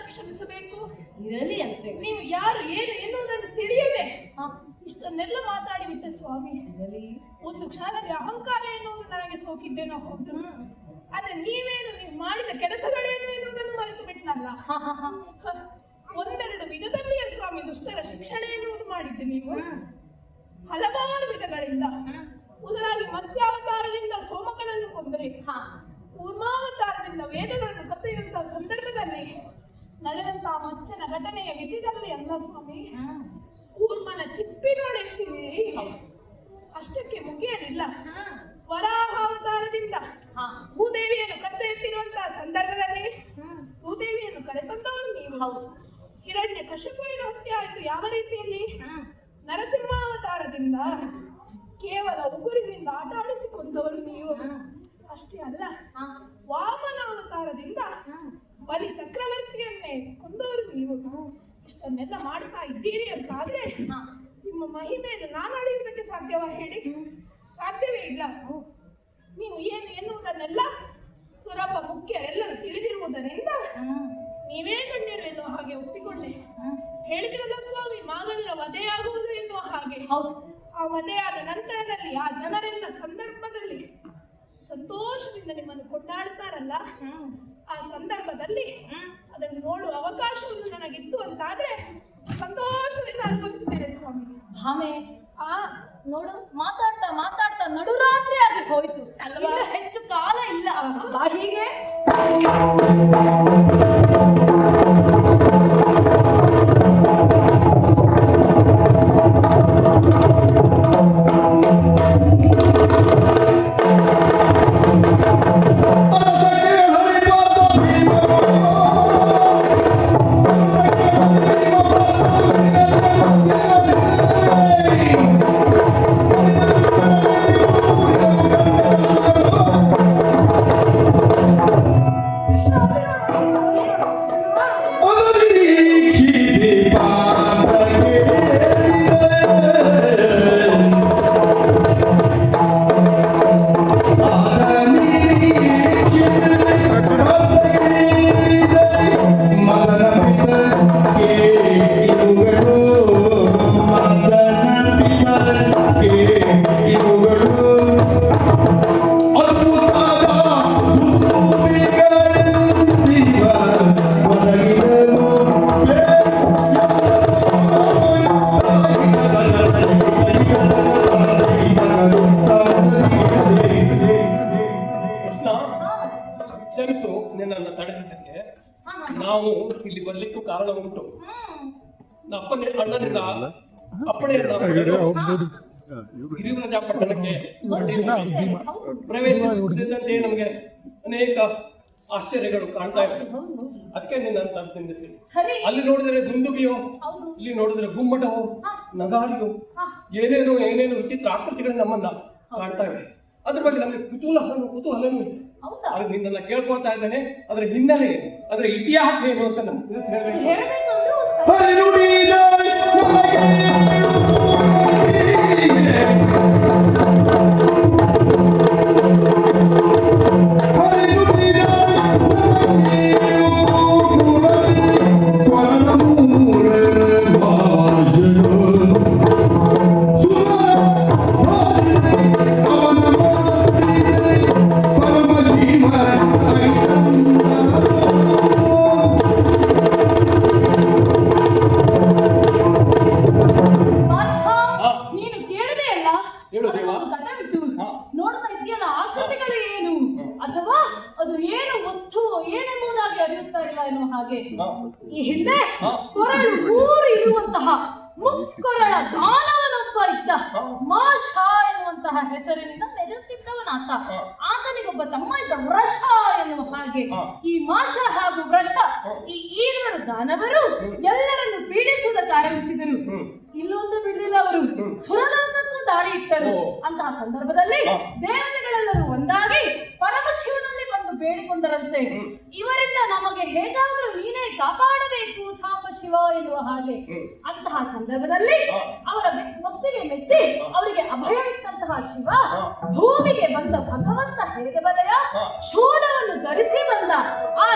ಕ್ಷಮಿಸಬೇಕು? ಇರಲಿ ಅಂತೆ. ನೀವು ಯಾರು ಏನು ಎನ್ನುವುದನ್ನು ತಿಳಿಯದೆ ಇಷ್ಟನ್ನೆಲ್ಲ ಮಾತಾಡಿಬಿಟ್ಟೆ ಸ್ವಾಮಿ. ಒಂದು ಕ್ಷಣದಲ್ಲಿ ಅಹಂಕಾರ ಎನ್ನುವುದು ನನಗೆ ಸೋಕಿದ್ದೇನೋ ಹೌದು, ಆದ್ರೆ ನೀವು ಮಾಡಿದ ಕೆಲಸಗಳೇನು ಎನ್ನುವುದನ್ನು ಮರೆತು ಬಿಟ್ನಲ್ಲ. ಒಂದೆರಡು ವಿಧದಲ್ಲಿಯೇ ಸ್ವಾಮಿ ದುಷ್ಟರ ಶಿಕ್ಷಣ ಎನ್ನುವುದು ಮಾಡಿದ್ದೆ ನೀವು. ಹಲವಾರು ವಿಧಗಳಿಂದ, ಉದಾಹರಣೆ ಮತ್ಸ್ಯಾವತಾರದಿಂದ ಸೋಮಕನನ್ನು ಕೊಂದರೆ, ಕೂರ್ಮಾವತಾರದಿಂದ ವೇದಗಳನ್ನು ಕಥೆಯುವಂತಹ ಸಂದರ್ಭದಲ್ಲಿ ನಡೆದಂತಹ ಮತ್ಸ್ಯನ ಘಟನೆಯ ವಿಧಿದಲ್ಲಿ ಅಲ್ಲ ಸ್ವಾಮಿ, ಕೂರ್ಮನ ಚಿಪ್ಪಿನೊಡೆತ್ತೀವಿ ಅಷ್ಟಕ್ಕೆ ಮುಗಿಯಲಿಲ್ಲ. ವರಾಹಾವತಾರದಿಂದ ಭೂದೇವಿಯನ್ನು ಕತ್ತೆ ಎತ್ತಿರುವಂತಹ ಸಂದರ್ಭದಲ್ಲಿ ಭೂದೇವಿಯನ್ನು ಕರೆತಂದವರು ನೀವು. ಹಿರಣ್ಯ ಕಶಿಪುವಿನ ಹತ್ಯೆ ಆಯಿತು ಯಾವ ರೀತಿಯಲ್ಲಿ? ನರಸಿಂಹಾವತಾರದಿಂದ ಕೇವಲ ಉಗುರಿನಿಂದ ಆಟ ಆಡಿಸಿಕೊಂಡವರು ನೀವು. ಅಷ್ಟೇ ಅಲ್ಲ, ವಾಮನಾವತಾರದಿಂದ ಬಲಿ ಚಕ್ರವರ್ತಿಯನ್ನೇ ಕೊಂದವರು ನೀವು. ಇಷ್ಟನ್ನೆಲ್ಲ ಮಾಡ್ತಾ ಇದ್ದೀರಿ ಅಂತಾದ್ರೆ ನಿಮ್ಮ ಮಹಿಮೆಯನ್ನು ನಾನು ಅಳೆಯುವುದಕ್ಕೆ ಸಾಧ್ಯವಾ ಹೇಳಿ? ಸಾಧ್ಯವೇ ಇಲ್ಲ. ನೀವು ಏನು ಎನ್ನುವುದನ್ನೆಲ್ಲ ಸುರಭ ಮುಖ್ಯ ಎಲ್ಲರೂ ತಿಳಿದಿರುವುದರಿಂದ ನೀವೇ ಗಣ್ಯರು ಎನ್ನುವ ಹಾಗೆ ಒಪ್ಪಿಕೊಂಡೆ. ಹೇಳಿದ್ರಲ್ಲ ಸ್ವಾಮಿ, ಮಾಗದರ ವಧೆಯಾಗುವುದು ಎನ್ನುವ ಹಾಗೆ. ಆ ವಧೆಯಾದ ನಂತರದಲ್ಲಿ ಆ ಜನರೆಲ್ಲ ಸಂದರ್ಭದಲ್ಲಿ ಸಂತೋಷದಿಂದ ನಿಮ್ಮನ್ನು ಕೊಂಡಾಡುತ್ತಾರಲ್ಲ, ಆ ಸಂದರ್ಭದಲ್ಲಿ ಅದನ್ನು ನೋಡುವ ಅವಕಾಶವನ್ನು ನನಗಿತ್ತು ಅಂತಾದ್ರೆ ಸಂತೋಷದಿಂದ ಅನುಭವಿಸುತ್ತೇನೆ ಸ್ವಾಮಿ. ಭಾಮೆ, ನೋಡು, ಮಾತಾಡ್ತಾ ಮಾತಾಡ್ತಾ ನಡುರಾತ್ರಿ ಆಗಿ ಹೋಯ್ತು ಅಲ್ವಾ? ಹೆಚ್ಚು ಕಾಲ ಇಲ್ಲ. ಹೀಗೆ ನಾವು ಇಲ್ಲಿ ಬರ್ಲಿಕ್ಕೂ ಕಾರಣ ಉಂಟು. ಅಪ್ಪನೇ ಅಣ್ಣನಿಂದ ಅಪ್ಪಣೆಯನ್ನ ಹಿರಿಯೂರ ಪಟ್ಟಣಕ್ಕೆ ಪ್ರವೇಶಿಸುತ್ತಿದ್ದಂತೆ ನಮಗೆ ಅನೇಕ ಆಶ್ಚರ್ಯಗಳು ಕಾಣ್ತಾ ಇವೆ. ಅದಕ್ಕೆ ನಿನ್ನ ತಂದಿಸಿ ಅಲ್ಲಿ ನೋಡಿದರೆ ದುಂದುಬಿಯೋ, ಇಲ್ಲಿ ನೋಡಿದರೆ ಗುಮ್ಮಟವೋ, ನಗಾರಿಯೋ, ಏನೇನು ವಿಚಿತ್ರ ಆಕೃತಿಗಳು ನಮ್ಮನ್ನ ಕಾಣ್ತಾ ಇವೆ. ಅದ್ರ ಬಗ್ಗೆ ನಮಗೆ ಕುತೂಹಲನೂ ಇದೆ. ಅದು ನಿನ್ನನ್ನು ಕೇಳ್ಕೊಳ್ತಾ ಇದ್ದೇನೆ. ಅದರ ಹಿನ್ನೆಲೆ, ಅದರ ಇತಿಹಾಸ ಏನು ಅಂತ ನಮ್ಗೆ ಹೇಳಬೇಕು. ಈ ಹಿಂದೆ ಕೊರಳು ಊರು ಇರುವಂತಹ ಮುಕ್ಕೊರಳ ದಾನವನೊಬ್ಬ ಇದ್ದ. ಮಾಷ ಎನ್ನುವಂತಹ ಹೆಸರಿನಿಂದ ಮೆರೆಯುತ್ತಿದ್ದವನಾತ. ಆತನಿಗೊಬ್ಬ ತಮ್ಮ ಇದ್ದ ವೃಷ ಎನ್ನುವ ಹಾಗೆ. ಈ ಮಾಷ ಹಾಗೂ ವೃಷ ಈ ಈರುವರು ದಾನವರು ಎಲ್ಲರನ್ನು ಪೀಡಿಸುವುದಕ್ಕೆ ಆರಂಭಿಸಿದರು. ಇಲ್ಲೊಂದು ಬಿಡಲಿಲ್ಲ, ಅವರು ಸುರಲೋಕಕ್ಕೂ ದಾಳಿ ಇಟ್ಟರು. ಅಂತಹ ಸಂದರ್ಭದಲ್ಲಿ ದೇವತೆಗಳೆಲ್ಲರೂ ಒಂದಾಗಿ ಪರಮಶಿವನಲ್ಲಿ ಬಂದು ಬೇಡಿಕೊಂಡರಂತೆ, ಇವರಿಂದ ನಮಗೆ ಹೇಗಾದ್ರೂ ನೀನೇ ಕಾಪಾಡಬೇಕು ಸಾಂಬ ಶಿವ ಎನ್ನುವ ಹಾಗೆ. ಅಂತಹ ಸಂದರ್ಭದಲ್ಲಿ ಅವರ ಭಕ್ತಿಗೆ ಮೆಚ್ಚಿ ಅವರಿಗೆ ಅಭಯ ಇಟ್ಟಂತಹ ಶಿವ ಭೂಮಿಗೆ ಬಂದ ಭಗವಂತ ಹೇಗೆ ಬದೆಯ ಶೂಲವನ್ನು ಧರಿಸಿ ಬಂದ. ಆ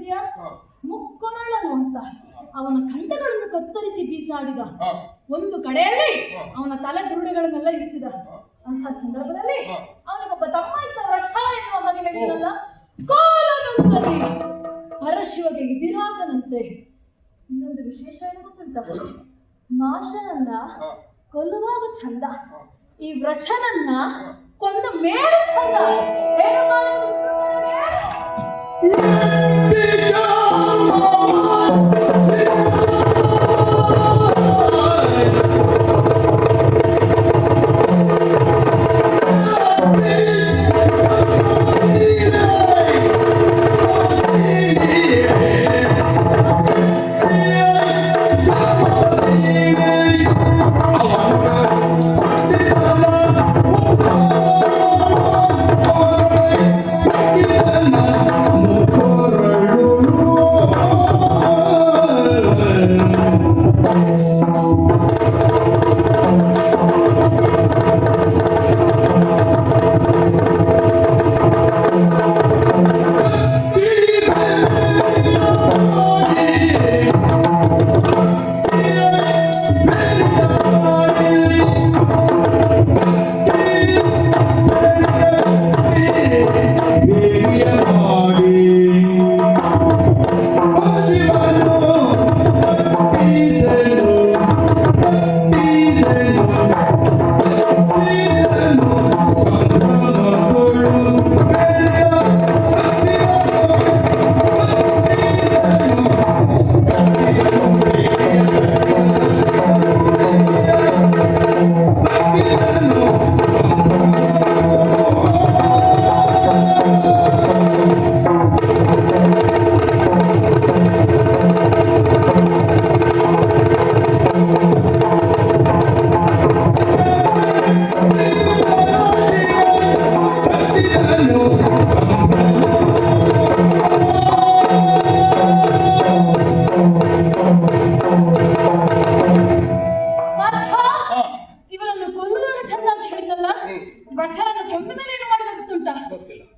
ನೋಡಿದ್ಯಾ? ಮುಕ್ಕೊರಳನು ಅಂತ ಅವನ ಕಂಠಗಳನ್ನು ಕತ್ತರಿಸಿ ಬೀಸಾಡಿದ. ಒಂದು ಕಡೆಯಲ್ಲಿ ಅವನ ತಲೆ ಬುರುಡೆಗಳನ್ನೆಲ್ಲ ಇರಿಸಿದ. ಅಂತಹ ಸಂದರ್ಭದಲ್ಲಿ ಅವನಿಗೊಬ್ಬ ತಮ್ಮ ಇದ್ದ ವೃಷ ಎನ್ನುವ ಹಾಗೆ ಹೇಳಿದನಲ್ಲ, ಕಾಲನಂತಲಿ ಪರಶಿವಗೆ ಇದಿರಾದನಂತೆ. ಇನ್ನೊಂದು ವಿಶೇಷ ಏನು ಗೊತ್ತುಂಟ? ಮಾಷನನ್ನ ಕೊಲ್ಲುವಾಗ ಚಂದ, ಈ ವೃಷನನ್ನ ಕೊಂದ ಮೇಲೆ ಚಂದ. ಹೇಗೆ ಮಾಡಿದ್ರು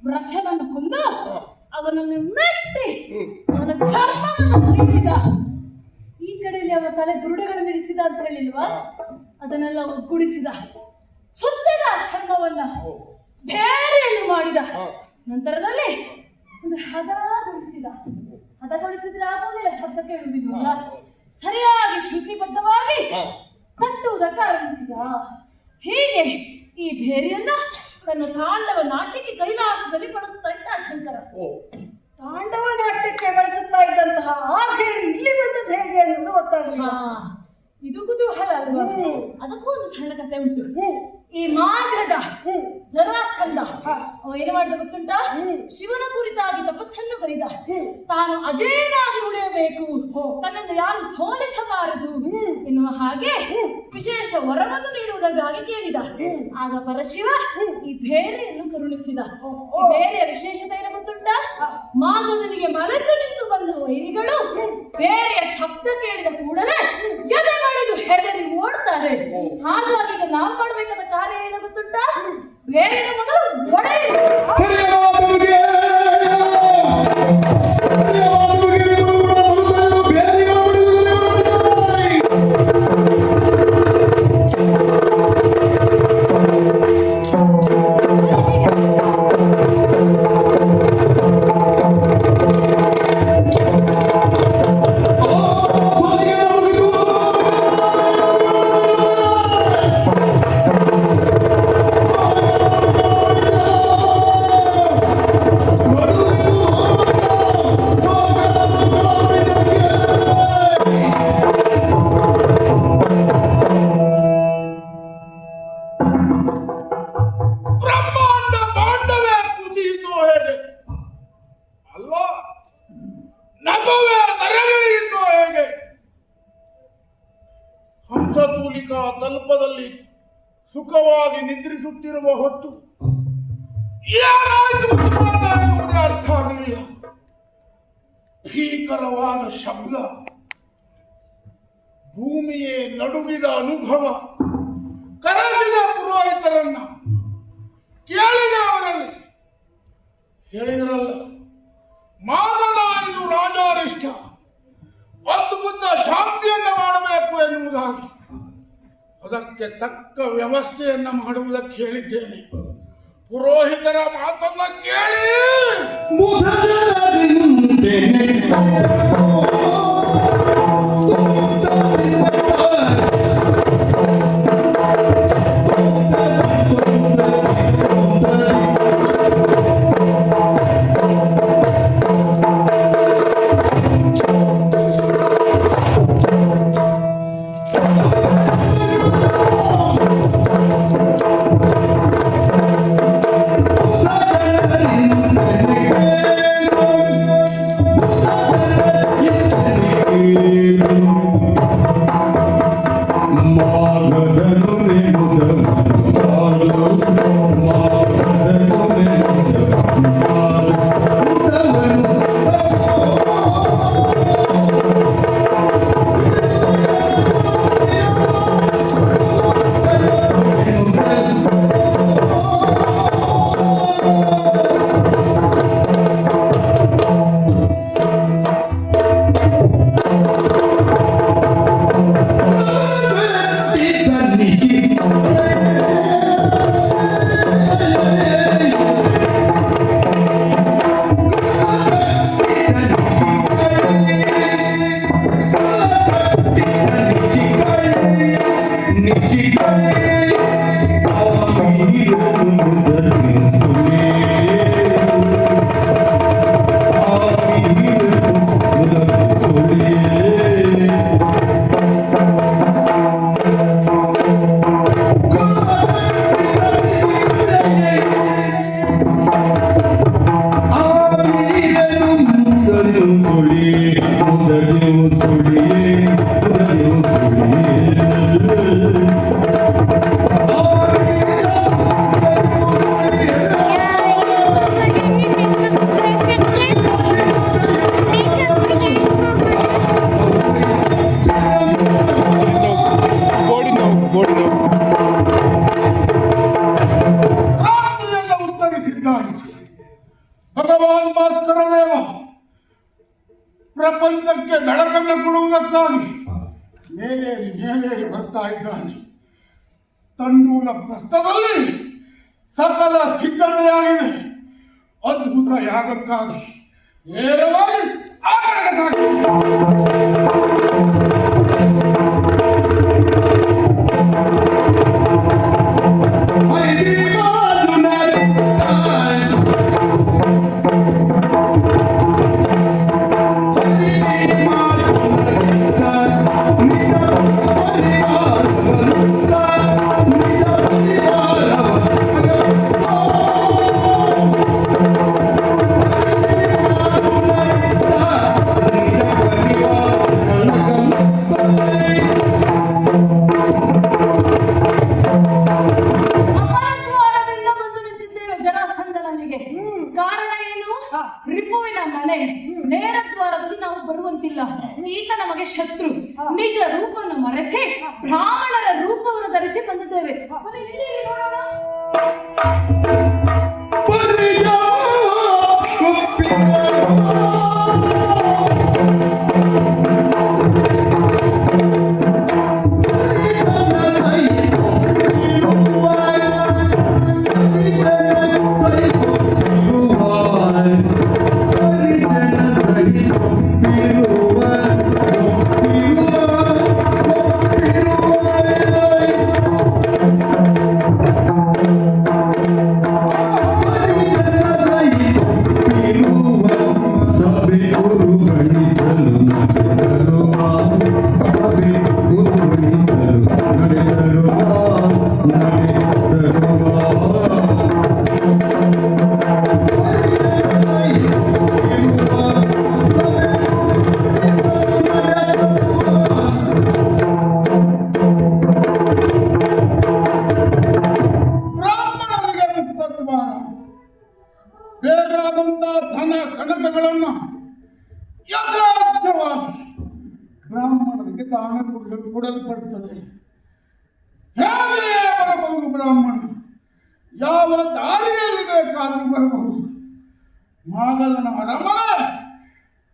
ವೃಷನನ್ನು ಕೊಂದು ಅವನನ್ನು ಮೆಟ್ಟಿ ಅವನ ಚರ್ಮವನ್ನು ಸೀಳಿದ. ಈ ಕಡೆಯಲ್ಲಿ ಅವನ ತಲೆ ಬುರುಡೆಗಳನ್ನು ಇಳಿಸಿದ ಅಂತ ಹೇಳಿಲ್ವಾ, ಅದನ್ನೆಲ್ಲ ಒಗ್ಗೂಡಿಸಿದ. ಸುತ್ತಿದ ಚರ್ಮವನ್ನ ಬೇರೆಯನ್ನು ಮಾಡಿದ. ನಂತರದಲ್ಲಿ ಒಂದು ಹದಗೊಳಿಸಿದ. ಹದಗೊಳಿಸಿದ್ರೆ ಆಗೋದಿಲ್ಲ, ಶಬ್ದ ಕೇಳುವುದಿಲ್ಲ. ಸರಿಯಾಗಿ ಶ್ರುತಿಬದ್ಧವಾಗಿ ತಟ್ಟುವುದಕ್ಕೆ ಆರಂಭಿಸಿದ. ಹೀಗೆ ಈ ಬೇರೆಯನ್ನ ತನ್ನ ತಾಂಡವ ನಾಟ್ಯಕ್ಕೆ ಕೈಲಾಸದಲ್ಲಿ ಬಳಸ್ತಾ ಇದ್ದ ಶಂಕರ. ತಾಂಡವ ನಾಟ್ಯಕ್ಕೆ ಬಳಸುತ್ತಾ ಇದ್ದಂತಹ ಆ ಬೇರೆ ಇಲ್ಲಿ ಬಂದದ್ದು ಹೇಗೆ ಅನ್ನೋದು ಗೊತ್ತಾಗಲಿಲ್ಲ. ಇದು ಕುತೂಹಲ ಅಲ್ವಾ? ಅದಕ್ಕೂ ಒಂದು ಸಣ್ಣ ಕಥೆ ಉಂಟು. ಈ ಮಾಘದ ಜರಾಸ್ಕಂದ ಅವ ಏನು ಮಾಡಿದ ಗೊತ್ತುಂಟ? ಶಿವನ ಕುರಿತಾಗಿ ತಪಸ್ಸನ್ನು ಕೈದ. ತಾನು ಅಜೇಯನಾಗಿ ಉಳಿಯಬೇಕು, ತನ್ನನ್ನು ಯಾರು ಸೋಲಿಸಬಾರದು ಎನ್ನುವ ಹಾಗೆ ವಿಶೇಷ ವರವನ್ನು ನೀಡುವುದಕ್ಕಾಗಿ ಕೇಳಿದ. ಆಗ ಪರಶಿವ ಈ ಬೇರೆಯನ್ನು ಕರುಣಿಸಿದ. ಈ ಬೇರೆಯ ವಿಶೇಷತೆ ಏನು ಗೊತ್ತುಂಟ? ಮಾಘದನಿಗೆ ಮರೆತು ನಿಂತು ಬಂದ ವೈರಿಗಳು ಬೇರೆಯ ಶಬ್ದ ಕೇಳಿದ ಕೂಡಲೇ ಎದೆ ಮಾಡಿದು ಹೆದರಿ ಓಡ್ತಾರೆ. ಹಾಗಾಗಿ ಈಗ ನಾವು ಮಾಡಬೇಕಾದ ಕಾರ್ಯ ಏನು ಗೊತ್ತುಂಟ? ಬೇರೆ ಮೊದಲು ಒಡೆಯ ತಲ್ಪದಲ್ಲಿ ಸುಖವಾಗಿ ನಿದ್ರಿಸುತ್ತಿರುವ ಹೊತ್ತು ಏನಾಯಿತು ಎನ್ನುವುದೇ ಅರ್ಥ ಆಗಲಿಲ್ಲ. ಭೀಕರವಾದ ಶಬ್ದ, ಭೂಮಿಯೇ ನಡುಗಿದ ಅನುಭವ, ಕರಗಿದ ಪುರೋಹಿತರನ್ನ ಕೇಳಿದ ಅವರಲ್ಲಿ ಹೇಳಿದ್ರಲ್ಲ, ಮಾನದ ಇದು ಅದಕ್ಕೆ ತಕ್ಕ ವ್ಯವಸ್ಥೆಯನ್ನ ಮಾಡುವುದಕ್ಕೆ ಹೇಳಿದ್ದೇನೆ. ಪುರೋಹಿತರ ಮಾತನ್ನ ಕೇಳಿ ರಾತ್ರಿಯೆಲ್ಲ ಉತ್ತರಿಸಿದ್ದಾಯಿತು. ಭಗವಾನ್ ಭಾಸ್ಕರ ದೇವ ಪ್ರಪಂಚಕ್ಕೆ ಬೆಳಕನ್ನು ಕೊಡುವುದಕ್ಕಾಗಿ ಮೇಲೇರಿ ಬರ್ತಾ ಇದ್ದಾನೆ. ತಂಡೂಲ ಪ್ರಸ್ಥದಲ್ಲಿ ಸಕಲ ಸಿದ್ಧತೆಯಾಗಿದೆ. ಅದ್ಭುತ ಯಾಗಕ್ಕಾಗಿ ನೇರವಾಗಿ ಅಪರದ್ವಾರದಿಂದ ಬಂದು ನಿಂತಿದ್ದೇವೆ ಜರಾಸಂಧನಲ್ಲಿಗೆ. ಕಾರಣ ಏನು? ರಿಪುವಿನ ಮನೆ ನೇರ ದ್ವಾರದಲ್ಲಿ ನಾವು ಬರುವಂತಿಲ್ಲ. ಈತ ನಮಗೆ ಶತ್ರು. ನಿಜ ರೂಪವನ್ನು ಮರೆಸಿ ಬ್ರಾಹ್ಮಣರ ರೂಪವನ್ನು ಧರಿಸಿ ಬಂದಿದ್ದೇವೆ. ಬೇಕಾದಂತಹ ಧನ ಕನಕಗಳನ್ನು ಯಥಾರ್ಥವಾಗಿ ಬ್ರಾಹ್ಮಣರಿಗೆ ದಾನ ಕೊಡಲ್ಪಡುತ್ತದೆ. ಹೇಗೆ ಬರಬಹುದು ಬ್ರಾಹ್ಮಣ? ಯಾವ ದಾರಿಯಲ್ಲಿ ಬೇಕಾದರೂ ಬರಬಹುದು. ಮಾಗದನ ಅರಮನೆ,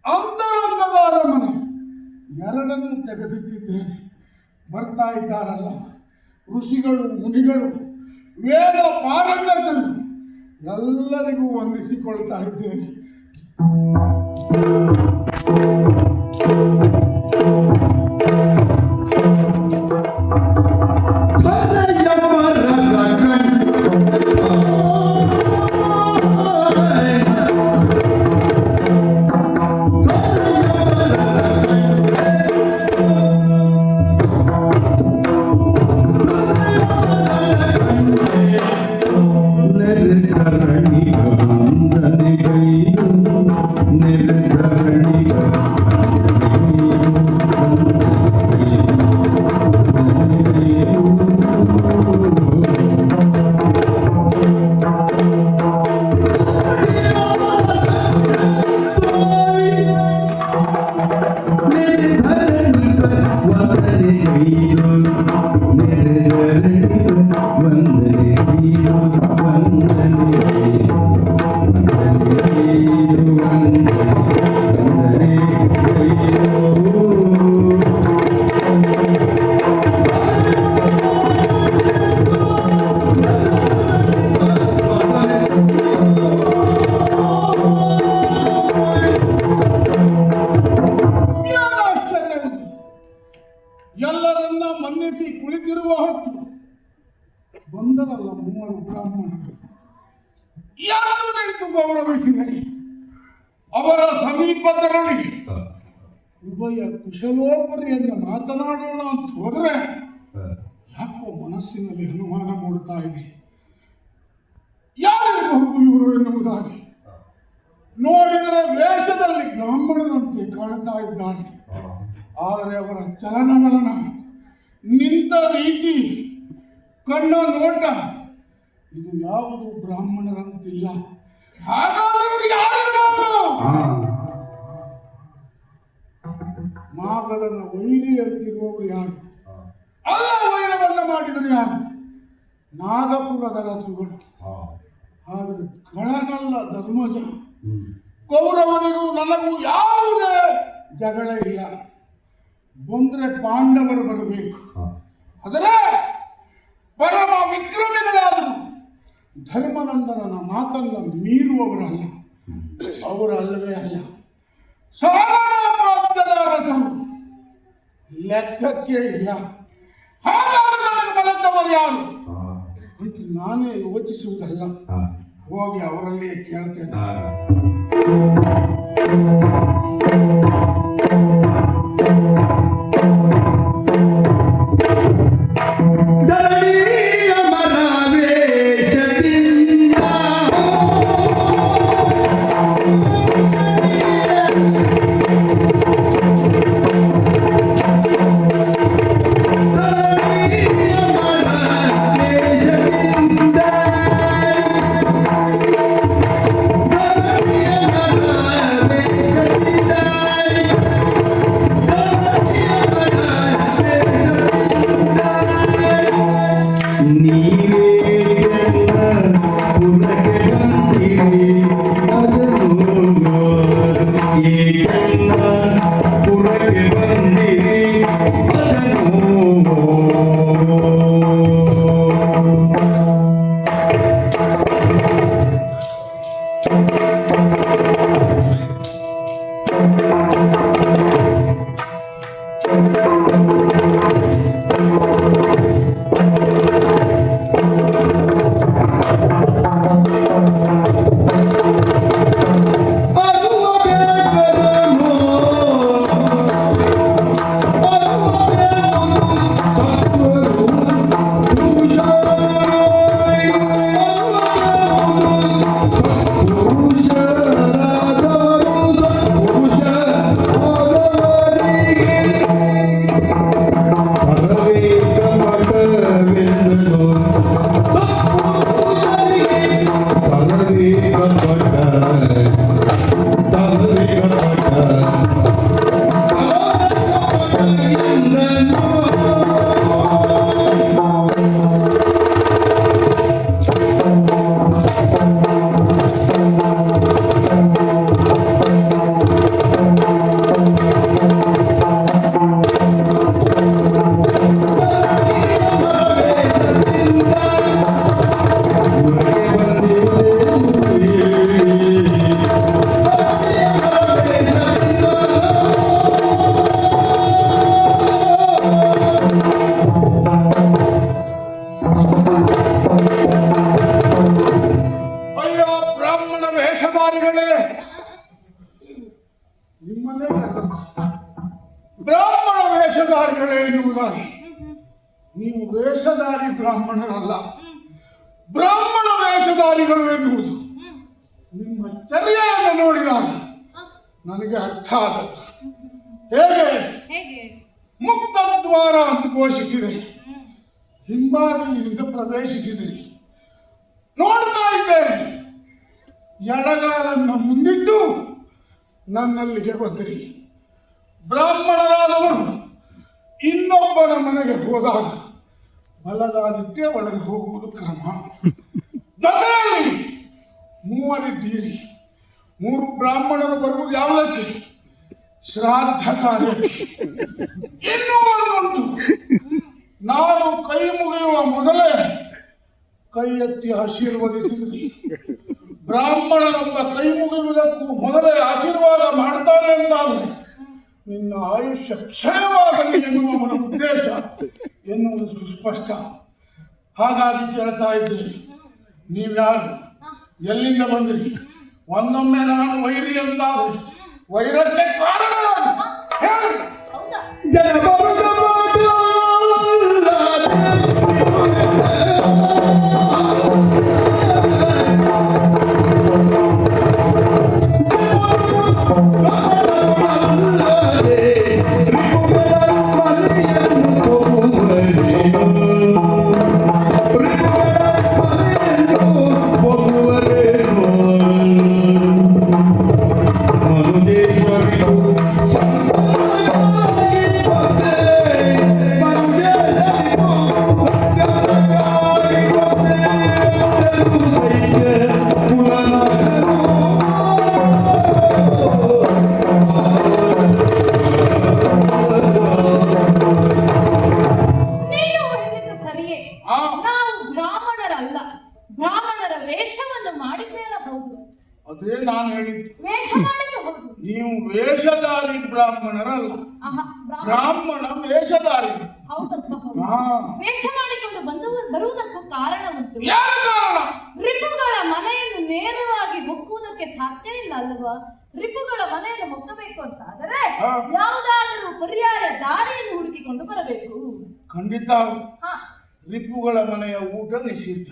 ಅಂತರಂಗದ ಅರಮನೆ ಎರಡನ್ನೂ ತೆಗೆದಿಟ್ಟಿದ್ದೇನೆ. ಬರ್ತಾ ಇದ್ದಾರಲ್ಲ, ಋಷಿಗಳು ಮುನಿಗಳು ವೇದ ಪಾರಂಗತರು ಎಲ್ಲರಿಗೂ ವಂದಿಸಿಕೊಳ್ತಾ ಇದ್ದೇನೆ. ಎಲ್ಲರನ್ನ ಮನ್ನಿಸಿ ಕುಳಿತಿರುವ ಹೊತ್ತು ಬಂದರಲ್ಲ ಮೂವರು ಬ್ರಾಹ್ಮಣರು. ಯಾರು ನಿಂತು ಗೌರವಿಸಿದರೆ ಅವರ ಸಮೀಪದಲ್ಲಿ ಉಭಯ ಕುಶಲೋಪರಿಯನ್ನು ಮಾತನಾಡೋಣ ಅಂತ ಹೋದರೆ ಯಾಕೋ ಮನಸ್ಸಿನಲ್ಲಿ ಅನುಮಾನ ಮೂಡುತ್ತಾ ಇದೆ. ಯಾರಿರಬಹುದು ಇವರು ಎನ್ನುವುದಾಗಿ ನೋಡಿದರೆ ವೇಷದಲ್ಲಿ ಬ್ರಾಹ್ಮಣರಂತೆ ಕಾಣುತ್ತಾ ಇದ್ದಾನೆ. ಆದರೆ ಅವರ ಚಲನವಲನ, ನಿಂತ ರೀತಿ, ಕಣ್ಣ ನೋಟ ಇದು ಯಾವುದು ಬ್ರಾಹ್ಮಣರಂತಿಲ್ಲ. ಹಾಗಾದರೆ ಯಾರಿರಬಹುದು? ಮಾಗಲನ ವೈರಿ ಅಂತಿರುವವರು ಯಾರು? ಅಲ್ಲ, ವೈರವನ್ನ ಮಾಡಿದರು ಯಾರು? ನಾಗಪುರದ ರಸುಗಳು. ಆದರೆ ಕಳನಲ್ಲ ಧರ್ಮಜ. ಕೌರವನಿಗೂ ನನಗೂ ಯಾವುದೇ ಜಗಳ ಇಲ್ಲ. ಬಂದ್ರೆ ಪಾಂಡವರು ಬರಬೇಕು. ಆದರೆ ಪರಮ ವಿಕ್ರಮಿಗಳಾದರು ಧರ್ಮನಂದನನ ಮಾತನ್ನ ಮೀರುವವರಲ್ಲ. ಅವರು ಅಲ್ಲವೇ ಅಲ್ಲ. ಸಾಗರ ಲೆಕ್ಕಕ್ಕೆ ಇಲ್ಲ. ಹಾಗಾದ್ರೆ ನನಗೆ ಬಲದವರು ಯಾರು ಅಂತ ನಾನೇ ಯೋಚಿಸುವುದಲ್ಲ, ಹೋಗಿ ಅವರಲ್ಲಿಯೇ ಕೇಳ್ತೇನೆ. ನಿಮ್ಮನ್ನೇ ಕರೆದದ್ದು. ಬ್ರಾಹ್ಮಣ ವೇಷಧಾರಿಗಳೇ ಎನ್ನುವುದಾಗಿ. ನೀವು ವೇಷಧಾರಿ ಬ್ರಾಹ್ಮಣರಲ್ಲ, ಬ್ರಾಹ್ಮಣ ವೇಷಧಾರಿಗಳು ಎನ್ನುವುದು ನಿಮ್ಮ ಚರ್ಯೆಯನ್ನು ನೋಡಿದಾಗ ನನಗೆ ಅರ್ಥ ಆದದ್ದು. ಹೇಗೆ ಮುಕ್ತ ದ್ವಾರ ಅಂತ ಘೋಷಿಸಿದೆ, ಹಿಂಬಾಗಿಲಿನಿಂದ ಪ್ರವೇಶಿಸಿದಿರಿ. ನೋಡ್ತಾ ಇದ್ದೇನೆ, ಎಡಗಾಲನ್ನು ಮುಂದಿಟ್ಟು ನನ್ನಲ್ಲಿಗೆ ಬಂದಿರಿ. ಬ್ರಾಹ್ಮಣರಾದವರು ಇನ್ನೊಬ್ಬನ ಮನೆಗೆ ಹೋದಾಗ ಬಲಗಾಲಿಟ್ಟೆ ಒಳಗೆ ಹೋಗುವುದು ಕ್ರಮ. ಜೊತೆಯಲ್ಲಿ ಮೂವರಿದ್ದೀರಿ. 3 ಬ್ರಾಹ್ಮಣರು ಬರುವುದು ಯಾವುದಕ್ಕೆ? ಶ್ರಾದ್ದ ಕಾರ್ಯಕ್ಕೆ. ಇನ್ನೂ ಒಂದುಂಟು, ನಾನು ಕೈ ಮುಗಿಯುವ ಮೊದಲೇ ಕೈ ಎತ್ತಿ ಆಶೀರ್ವದಿಸಿದ್ರಿ. ಬ್ರಾಹ್ಮಣನೊಬ್ಬ ಕೈ ಮುಗಿಯುವುದಕ್ಕೂ ಮೊದಲೇ ಆಶೀರ್ವಾದ ಮಾಡ್ತಾನೆ ಅಂತಾದ್ರೆ ನಿನ್ನ ಆಯುಷ್ಯ ಕ್ಷಯವಾಗಲಿ ಎನ್ನುವವನ ಉದ್ದೇಶ ಎನ್ನುವುದು ಸುಸ್ಪಷ್ಟ. ಹಾಗಾಗಿ ಕೇಳ್ತಾ ಇದ್ದೇನೆ, ನೀವ್ಯಾರು, ಎಲ್ಲಿಂದ ಬಂದ್ರಿ? ಒಂದೊಮ್ಮೆ ನಾನು ವೈರಿ ಅಂತಾದ್ರೆ ವೈರಕ್ಕೆ ಕಾರಣ ಹೇಳಿ. ಬ್ರಾಹ್ಮಣರ ವೇಷವನ್ನು ಮಾಡಿದ್ದೇನೆ. ಹೌದು, ಅದೇ ನಾನು ಹೇಳಿದ್ದು. ವೇಷ ಮಾಡಿದ್ದು ಹೌದು. ನೀವು ವೇಷಧಾರಿ ಬ್ರಾಹ್ಮಣರಲ್ಲ, ಬ್ರಾಹ್ಮಣ ವೇಷಧಾರಿ. ವೇಷ ಮಾಡಿಕೊಂಡು ಬರುವುದಕ್ಕೂ ಕಾರಣ ಉಂಟು. ಯಾರು ಕಾರಣ? ರಿಪುಗಳ ಮನೆಯನ್ನು ನೇರವಾಗಿ ಹೊಕ್ಕುವುದಕ್ಕೆ ಸಾಧ್ಯ ಇಲ್ಲ ಅಲ್ವಾ? ರಿಪುಗಳ ಮನೆಯನ್ನು ಹೊಕ್ಕಬೇಕು ಅಂತ ಆದರೆ ಯಾವುದಾದರೂ ಪರ್ಯಾಯ ದಾರಿಯನ್ನು ಹುಡುಕಿಕೊಂಡು ಬರಬೇಕು. ಖಂಡಿತ. ರಿಪುಗಳ ಮನೆಯ ಊಟ ನಿಷಿದ್ಧ,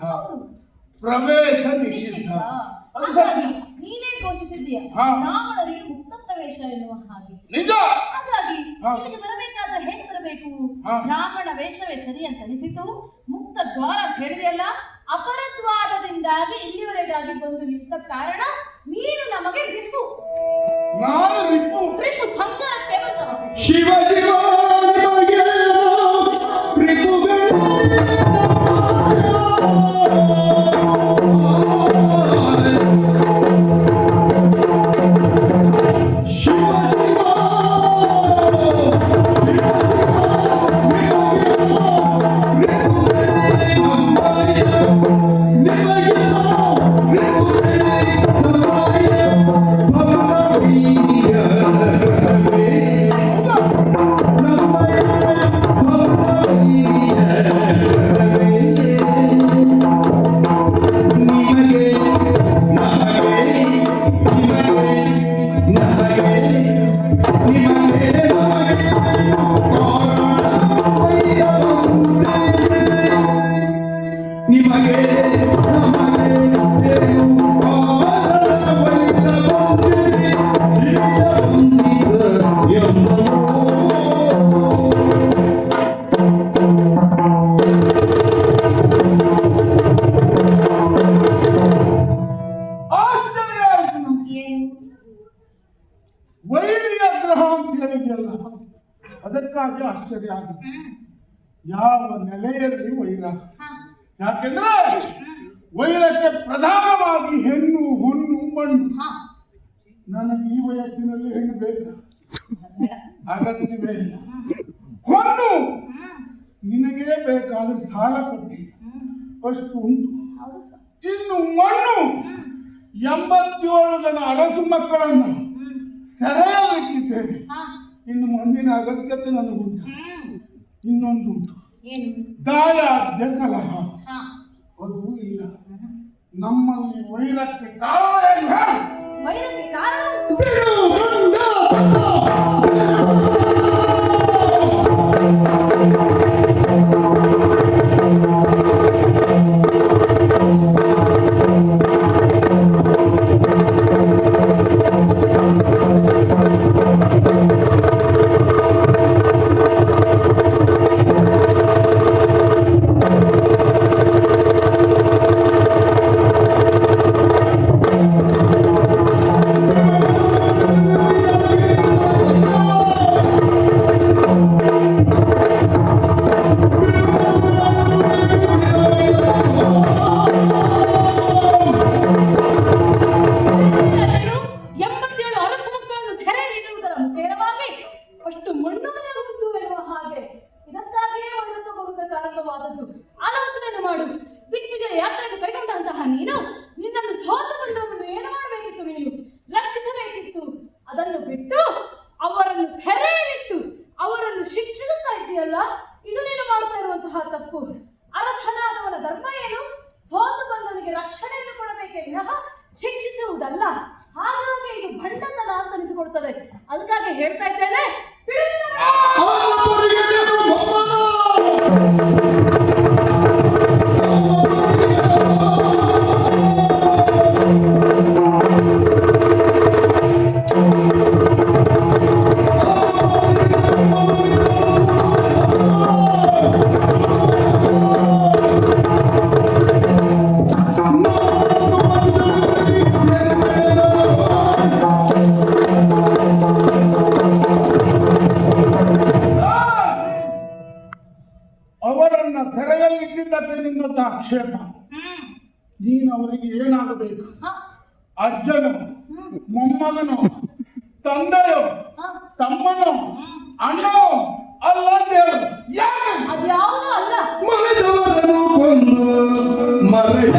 ಪ್ರವೇಶ ನಿಷಿದ್ಧ. ನೀನೇ ಘೋಷಿಸಿದ್ದೀಯ ಬ್ರಾಹ್ಮಣರಿಗೆ ಮುಕ್ತ ಪ್ರವೇಶ ಎನ್ನುವ ಹಾಗೆ. ನಿಜ. ಹಾಗಾಗಿ ಇಲ್ಲಿಗೆ ಬರಬೇಕಾದ್ರೆ ಹೇಗೆ ಬರಬೇಕು? ಬ್ರಾಹ್ಮಣ ವೇಷವೇ ಸರಿ ಅಂತ ಅನಿಸಿತು. ಮುಕ್ತ ದ್ವಾರ ಅಂತ ಹೇಳಿದೆಯಲ್ಲ, ಅಪರ ದ್ವಾರದಿಂದಾಗಿ ಇಲ್ಲಿವರೆಗಾಗಿ ಬಂದು ನಿಂತ ಕಾರಣ ನೀನು ನಮಗೆ ರಿಪು. ನಾನು ರಿಪು. ರಿಪು ಸಂಕರಕ್ಕೆ ಬಂದವ. ಶಿವ ವೈರಿಯ ಗ್ರಹ ಅಂತ ಹೇಳಿದೆಯಲ್ಲ, ಅದಕ್ಕಾಗಿ ಆಶ್ಚರ್ಯ ಆಗುತ್ತೆ. ಯಾವ ನೆಲೆಯಲ್ಲಿ ವೈರ? ಯಾಕೆಂದ್ರೆ ವೈರಕ್ಕೆ ಪ್ರಧಾನವಾಗಿ ಹೆಣ್ಣು, ಹೊನ್ನು, ಮಣ್ಣು. ನನಗೆ ಈ ವಯಸ್ಸಿನಲ್ಲಿ ಹೆಣ್ಣು ಬೇಕು, ಅಗತ್ಯವೇ ಇಲ್ಲ. ಹೊನ್ನು ನಿನಗೆ ಬೇಕಾದ್ರೆ ಸಾಲ ಕೊಟ್ಟಿ ಅಷ್ಟು ಉಂಟು. ಇನ್ನು ಮಣ್ಣು 87 ಜನ ಅರಸು ಮಕ್ಕಳನ್ನು ಸೆರೆಯಲ್ಲಿಟ್ಟಿದ್ದೇನೆ. ಇನ್ನು ಮಣ್ಣಿನ ಅಗತ್ಯತೆ ನನಗುಂಟು. ಇನ್ನೊಂದುಂಟು, ದಾಯಾದ್ಯ ಕಲಹ. ಅದು ಇಲ್ಲ. ನಮ್ಮಲ್ಲಿ ವೈರಕ್ಕೆ ಕಾರಣ ಹೇಳ್ತಾ ಇದ್ದೇನೆ. ಅವರನ್ನ ಸೆರೆಯಲ್ಲಿಟ್ಟಿದ್ದಕ್ಕೆ ನಿನ್ನತ್ತ ಆಕ್ಷೇಪ. ನೀನು ಅವರಿಗೆ ಏನಾಗಬೇಕು? ಅಜ್ಜನು, ಮೊಮ್ಮಗನು, ತಂದೆಯೋ, ತಮ್ಮನೋ, ಅಣ್ಣನೋ ಅಲ್ಲ ದೇವರು. ಅದ್ಯಾವುದೂ ಅಲ್ಲ. ಮರೆದವರನ್ನು ಕೊಂದು ಮರೆಯ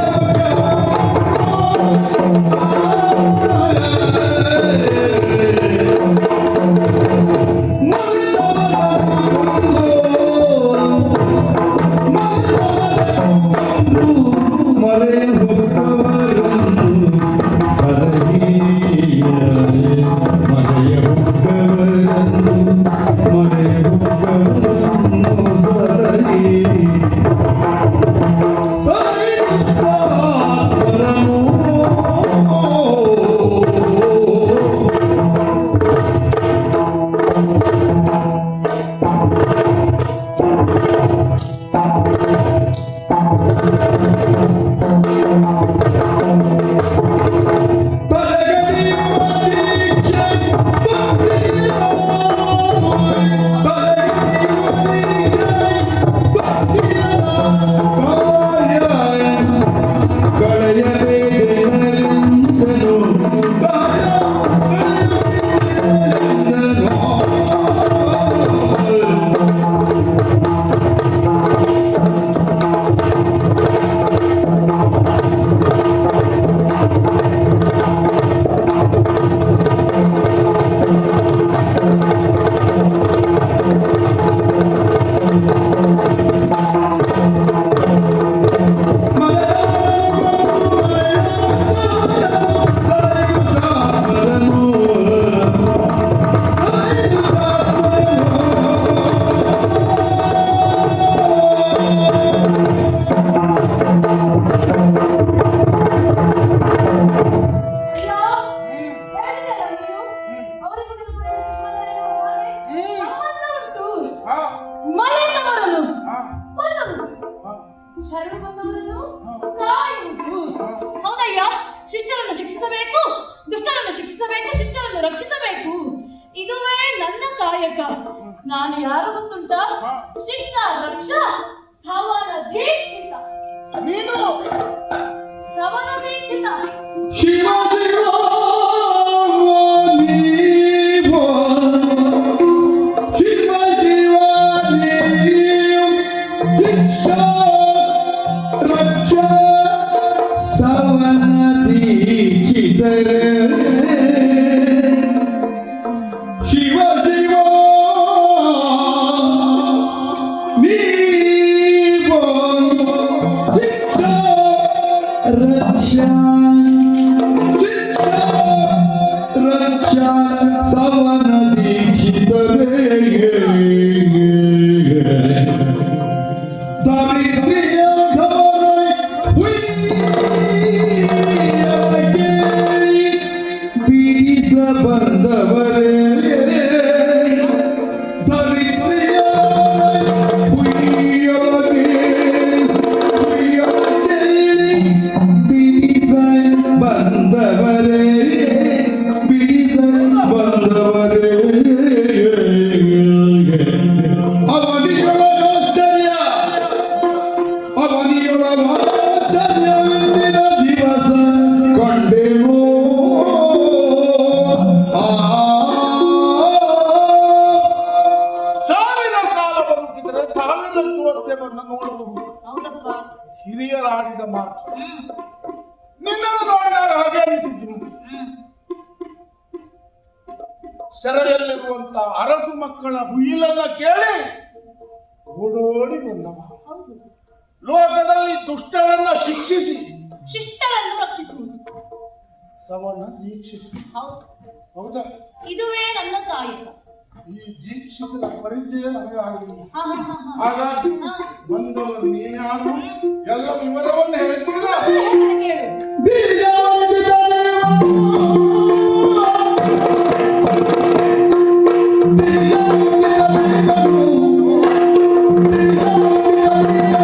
ಶರಣು ಬಂದವರನ್ನು ಕಾಯುವುದು. ಹೌದಯ್ಯ, ಶಿಷ್ಟರನ್ನು ಶಿಕ್ಷಿಸಬೇಕು, ದುಷ್ಟರನ್ನು ಶಿಕ್ಷಿಸಬೇಕು, ಶಿಷ್ಟರನ್ನು ರಕ್ಷಿಸಬೇಕು. ಇದುವೇ ನನ್ನ ಕಾಯಕ. ನಾನು ಯಾರು ಗೊತ್ತುಂಟ? ಶಿಷ್ಟ ರಕ್ಷ ಸವನ ದೀಕ್ಷಿತ. ನೀನು ಸವನ ದೀಕ್ಷಿತ. ಶಿವ ಹಿರಿಯರಾಡಿದ ಮಾತು ನಿನ್ನನ್ನು ನೋಡಿದಾಗ ಹಾಗೆ ಅನಿಸಿದ್ರು. ಸೆರೆಯಲ್ಲಿರುವಂತ ಅರಸು ಮಕ್ಕಳ ಹುಯಿಲನ್ನ ಕೇಳಿ ಓಡೋಡಿ ಬಂದವ. ಲೋಕದಲ್ಲಿ ದುಷ್ಟರನ್ನ ಶಿಕ್ಷಿಸಿ ಶಿಷ್ಟರನ್ನು ರಕ್ಷಿಸುವುದು ಸವನ ದೀಕ್ಷಿತ. ಹೌದಾ? ಇದುವೇ ನನ್ನ ಕಾಯಕ. ಈ ದೀಕ್ಷಿತರ ಪರಿಚಯ ನನಗೆ ಆಗಲಿಲ್ಲ. ಹಾ, ಹಾ, ಹಾ, ಹಾ. ಹಾಗಾಗಿ ಬಂದವರು ನೀನ್ಯಾರು ಎಲ್ಲ ವಿವರವನ್ನು ಹೇಳ್ತೀರಾ? ಹೇಳು. ದಿವ್ಯ